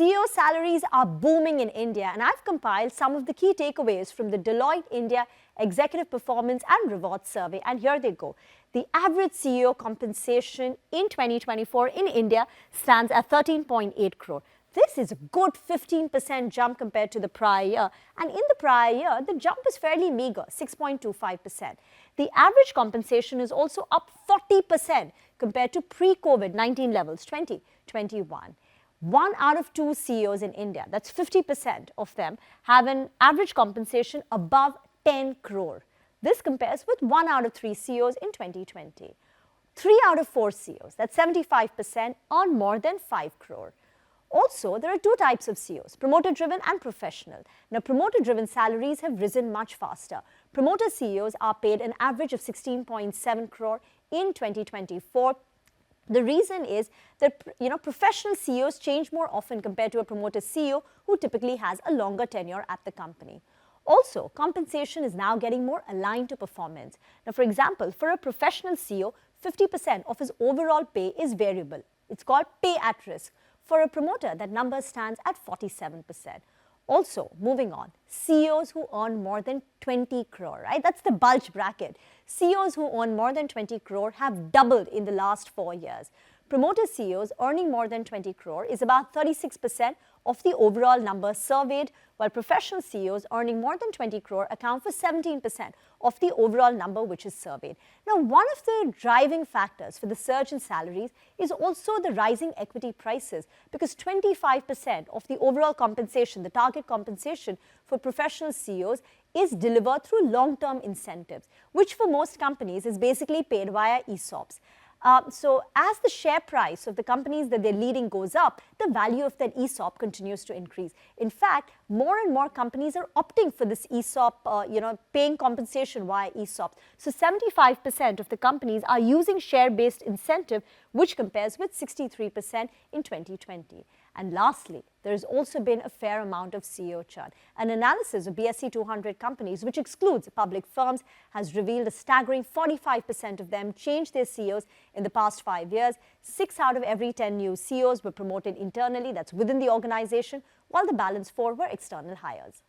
CEO salaries are booming in India, and I've compiled some of the key takeaways from the Deloitte India Executive Performance and Rewards Survey, and here they go. The average CEO compensation in 2024 in India stands at 13.8 crore. This is a good 15% jump compared to the prior year, and in the prior year, the jump was fairly meager, 6.25%. The average compensation is also up 40% compared to pre-COVID-19 levels, 2021. 1 out of 2 CEOs in India, that's 50% of them, have an average compensation above 10 crore. This compares with 1 out of 3 CEOs in 2020. 3 out of 4 CEOs, that's 75%, earn more than 5 crore. Also, there are 2 types of CEOs, promoter-driven and professional. Now, promoter-driven salaries have risen much faster. Promoter CEOs are paid an average of 16.7 crore in 2024. The reason is that, professional CEOs change more often compared to a promoter CEO who typically has a longer tenure at the company. Also, compensation is now getting more aligned to performance. Now, for example, for a professional CEO, 50% of his overall pay is variable. It's called pay at risk. For a promoter, that number stands at 47%. Also, moving on, CEOs who earn more than 20 crore, right? That's the bulge bracket. CEOs who earn more than 20 crore have doubled in the last 4 years. Promoter CEOs earning more than 20 crore is about 36% of the overall number surveyed, while professional CEOs earning more than 20 crore account for 17% of the overall number which is surveyed. Now, one of the driving factors for the surge in salaries is also the rising equity prices, because 25% of the overall compensation, the target compensation for professional CEOs, is delivered through long-term incentives, which for most companies is basically paid via ESOPs. So as the share price of the companies that they're leading goes up, the value of that ESOP continues to increase. In fact, more and more companies are opting for this ESOP, paying compensation via ESOPs. So 75% of the companies are using share-based incentive, which compares with 63% in 2020. And lastly, there has also been a fair amount of CEO churn. An analysis of BSE 200 companies, which excludes public firms, has revealed a staggering 45% of them changed their CEOs in the past 5 years. 6 out of every 10 new CEOs were promoted internally, that's within the organization, while the balance 4 were external hires.